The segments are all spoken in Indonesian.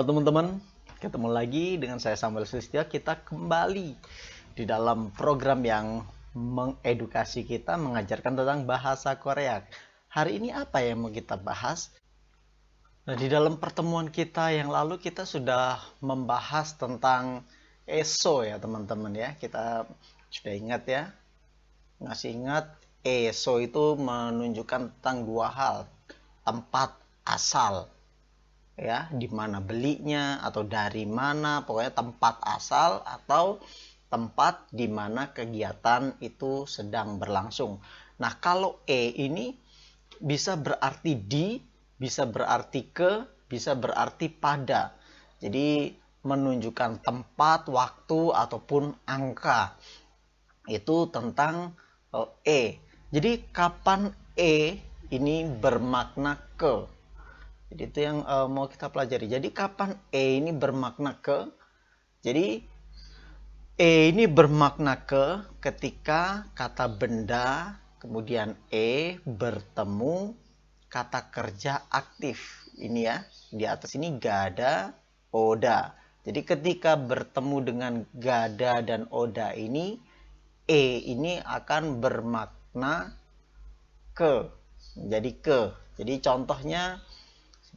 Halo teman-teman, ketemu lagi dengan saya Samuel Sulistyo. Kita kembali di dalam program yang mengedukasi kita, mengajarkan tentang bahasa Korea. Hari ini apa yang mau kita bahas? Nah, di dalam pertemuan kita yang lalu kita sudah membahas tentang ESO ya teman-teman ya. Kita sudah ingat ya, ngasih ingat ESO itu menunjukkan tentang dua hal, tempat asal ya, di mana belinya atau dari mana, pokoknya tempat asal atau tempat di mana kegiatan itu sedang berlangsung. Nah, kalau ini bisa berarti di, bisa berarti ke, bisa berarti pada. Jadi menunjukkan tempat, waktu ataupun angka. Itu tentang Jadi kapan ini bermakna ke? Jadi itu yang mau kita pelajari. Jadi kapan ini bermakna ke? Jadi ini bermakna ke ketika kata benda, kemudian bertemu kata kerja aktif. Ini ya, di atas ini gada, oda. Jadi ketika bertemu dengan gada dan oda ini, ini akan bermakna ke. Jadi ke. Jadi contohnya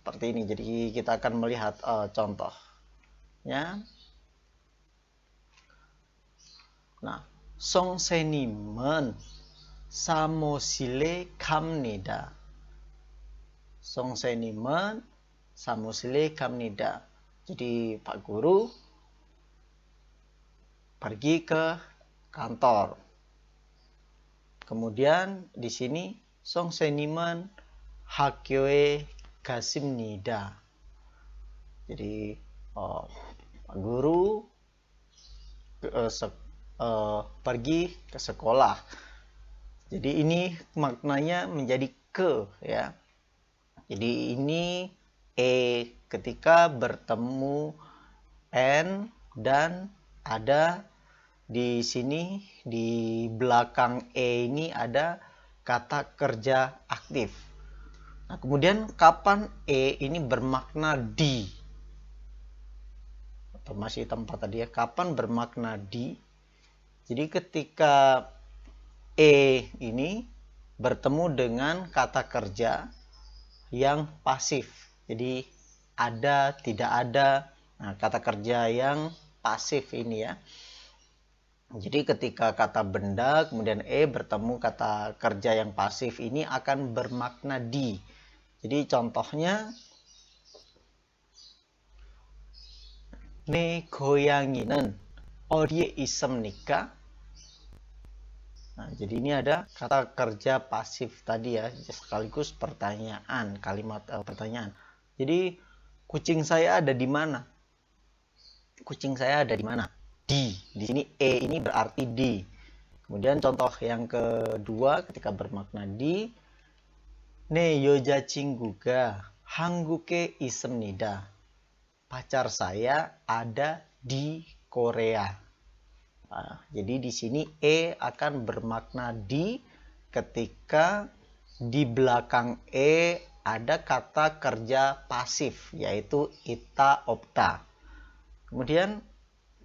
seperti ini. Jadi kita akan melihat contohnya. Nah, 선생님은 사무실에 갑니다. 선생님은 사무실에 갑니다. Jadi Pak Guru pergi ke kantor. Kemudian di sini 선생님은 학교에 갔습니다. Jadi Pak Guru pergi ke sekolah. Jadi ini maknanya menjadi ke ya. Jadi ini ketika bertemu n dan ada di sini di belakang ini ada kata kerja aktif. Nah, kemudian kapan ini bermakna di? Atau masih tempat tadi ya, kapan bermakna di? Jadi ketika ini bertemu dengan kata kerja yang pasif. Jadi ada, tidak ada. Nah, kata kerja yang pasif ini ya. Jadi ketika kata benda kemudian bertemu kata kerja yang pasif ini akan bermakna di. Jadi contohnya 내 고양이는 어디에 있습니까? Nah, jadi ini ada kata kerja pasif tadi ya, sekaligus pertanyaan, kalimat pertanyaan. Jadi kucing saya ada di mana? Kucing saya ada di mana? Di sini ini berarti di. Kemudian contoh yang kedua ketika bermakna di, 네 여자친구가 한국에 있습니다. Pacar saya ada di Korea. Nah, jadi di sini akan bermakna di ketika di belakang ada kata kerja pasif yaitu ita opta. Kemudian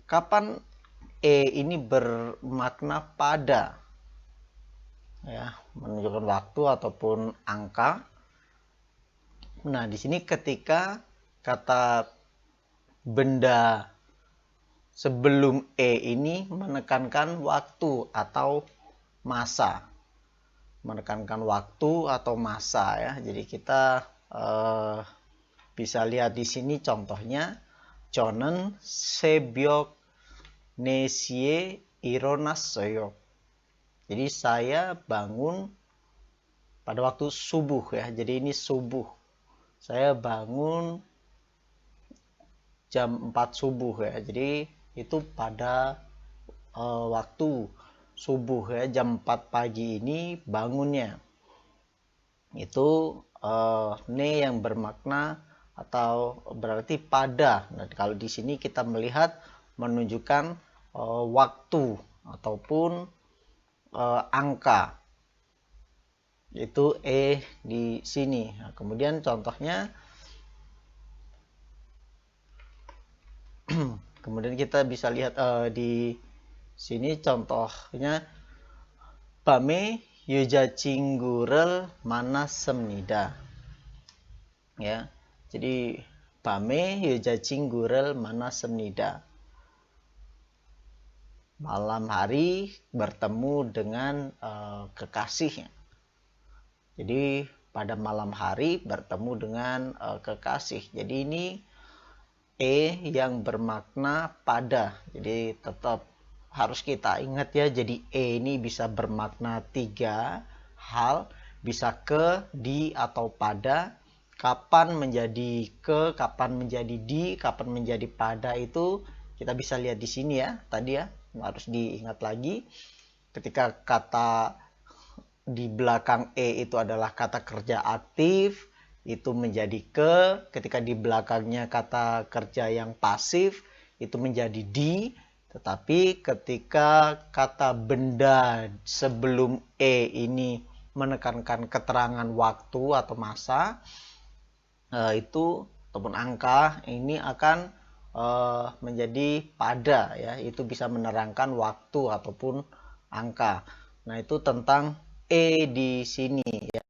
kapan ini bermakna pada? Ya, menunjukkan waktu ataupun angka. Nah, di sini ketika kata benda sebelum ini menekankan waktu atau masa. Menekankan waktu atau masa ya. Jadi kita bisa lihat di sini contohnya. 저는 새벽 4시에 일어났어요. Jadi saya bangun pada waktu subuh ya. Jadi ini subuh. Saya bangun jam 4 subuh ya. Jadi itu pada waktu subuh ya, jam 4 pagi ini bangunnya. Itu yang bermakna atau berarti pada. Nah, kalau di sini kita melihat menunjukkan waktu ataupun angka. Itu di sini. Nah, kemudian contohnya Kemudian kita bisa lihat di sini contohnya Bame Yujacinggurel Mana Semnida. Ya. Jadi Bame Yujacinggurel Mana Semnida. Malam hari bertemu dengan kekasihnya. Jadi pada malam hari bertemu dengan kekasih. Jadi ini yang bermakna pada. Jadi tetap harus kita ingat ya. Jadi ini bisa bermakna 3 hal. Bisa ke, di, atau pada. Kapan menjadi ke, kapan menjadi di, kapan menjadi pada itu kita bisa lihat di sini ya. Tadi ya harus diingat lagi. Ketika kata di belakang itu adalah kata kerja aktif, itu menjadi ke. Ketika di belakangnya kata kerja yang pasif, itu menjadi di. Tetapi ketika kata benda sebelum ini menekankan keterangan waktu atau masa, itu ataupun angka ini akan menjadi pada ya. Itu bisa menerangkan waktu ataupun angka. Nah, itu tentang di sini ya.